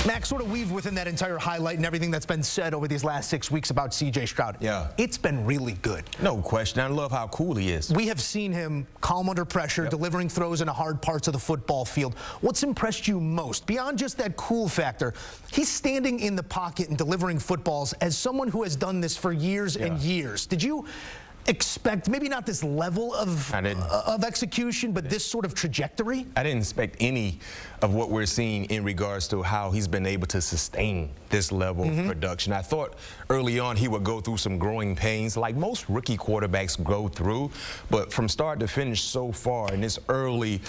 Max, sort of weave within that entire highlight and everything that's been said over these last 6 weeks about C.J. Stroud. Yeah. It's been really good. No question. I love how cool he is. We have seen him calm under pressure, delivering throws in the hard parts of the football field. What's impressed you most? Beyond just that cool factor, he's standing in the pocket and delivering footballs as someone who has done this for years and years. Did you expect maybe not this level of execution, but this sort of trajectory? I didn't expect any of what we're seeing in regards to how he's been able to sustain this level of production. I thought early on he would go through some growing pains like most rookie quarterbacks go through, but from start to finish so far in this early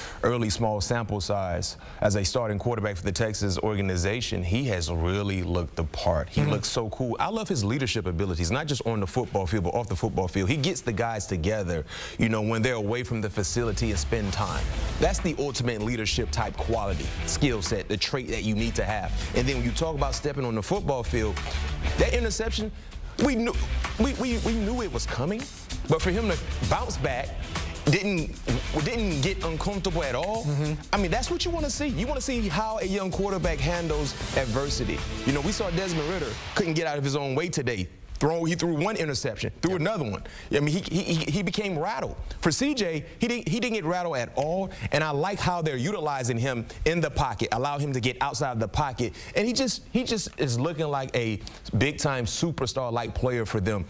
small sample size as a starting quarterback for the Texas organization, he has really looked the part. He looks so cool. I love his leadership abilities, not just on the football field, but off the football field. He gets the guys together, you know, when they're away from the facility and spend time. That's the ultimate leadership type quality, skill set, the trait that you need to have. And then when you talk about stepping on the football field, that interception, we knew it was coming, but for him to bounce back, didn't get uncomfortable at all. I mean, that's what you want to see. You want to see how a young quarterback handles adversity. You know, we saw Desmond Ridder couldn't get out of his own way today. He threw one interception, threw another one. I mean, he became rattled. For CJ, he didn't get rattled at all, and I like how they're utilizing him in the pocket, allow him to get outside the pocket, and he just is looking like a big-time superstar-like player for them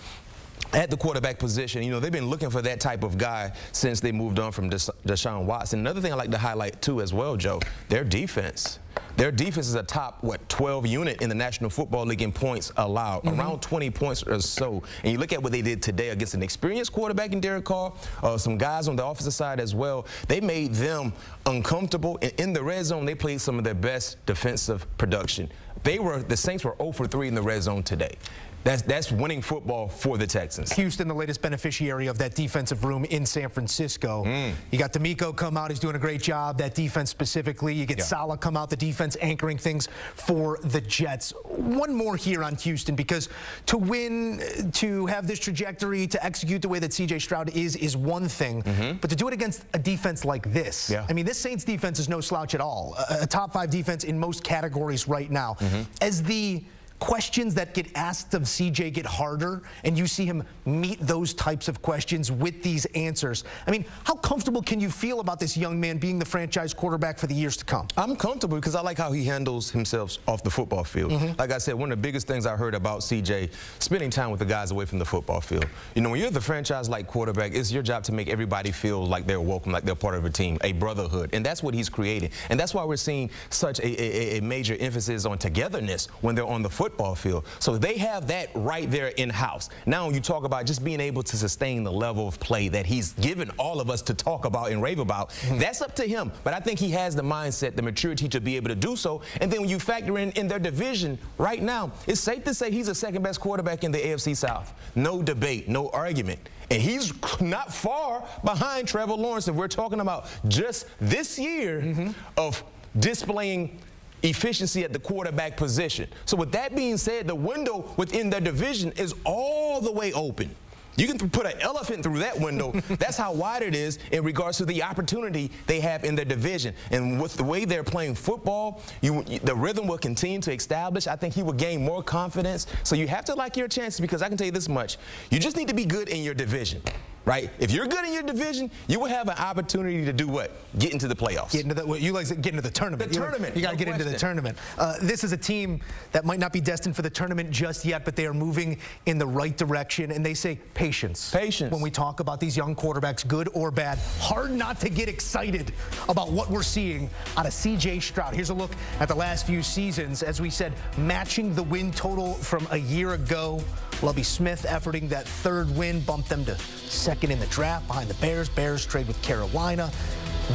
at the quarterback position. You know, they've been looking for that type of guy since they moved on from Deshaun Watson. Another thing I like to highlight, too, as well, Joe, their defense. Their defense is a top, 12 unit in the National Football League in points allowed, around 20 points or so. And you look at what they did today against an experienced quarterback in Derek Carr, some guys on the offensive side as well. They made them uncomfortable. And in the red zone, they played some of their best defensive production. The Saints were 0 for 3 in the red zone today. That's winning football for the Texans. Houston, the latest beneficiary of that defensive room in San Francisco. You got D'Amico come out. He's doing a great job, that defense specifically. You get Salah come out, the defense anchoring things for the Jets. One more here on Houston, because to win, to have this trajectory, to execute the way that C.J. Stroud is one thing, but to do it against a defense like this. I mean, this Saints defense is no slouch at all. A top 5 defense in most categories right now. As the questions that get asked of CJ get harder, and you see him meet those types of questions with these answers. I mean, how comfortable can you feel about this young man being the franchise quarterback for the years to come? I'm comfortable because I like how he handles himself off the football field. Like I said, one of the biggest things I heard about CJ, spending time with the guys away from the football field. You know, when you're the franchise-like quarterback, it's your job to make everybody feel like they're welcome, like they're part of a team, a brotherhood. And that's what he's creating. And that's why we're seeing such a major emphasis on togetherness when they're on the football field. So they have that right there in-house. Now you talk about just being able to sustain the level of play that he's given all of us to talk about and rave about. That's up to him. But I think he has the mindset, the maturity to be able to do so. And then when you factor in their division right now, it's safe to say he's the second best quarterback in the AFC South. No debate, no argument. And he's not far behind Trevor Lawrence. If we're talking about just this year of displaying efficiency at the quarterback position. So with that being said, the window within their division is all the way open. You can put an elephant through that window. That's how wide it is in regards to the opportunity they have in their division. And with the way they're playing football, the rhythm will continue to establish. I think he will gain more confidence. So you have to like your chances, because I can tell you this much. You just need to be good in your division. Right? If you're good in your division, you will have an opportunity to do what? Get into the playoffs. Get into the, you like to get into the tournament. You got to get into the tournament. This is a team that might not be destined for the tournament just yet, but they are moving in the right direction. And they say patience. Patience. When we talk about these young quarterbacks, good or bad, hard not to get excited about what we're seeing out of C.J. Stroud. Here's a look at the last few seasons. As we said, matching the win total from a year ago. Lovie Smith efforting that 3rd win, bumped them to 2nd in the draft behind the Bears. Bears trade with Carolina.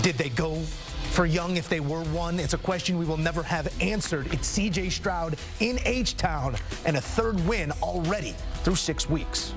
Did they go for Young if they were one? It's a question we will never have answered. It's C.J. Stroud in H-Town and a 3rd win already through 6 weeks.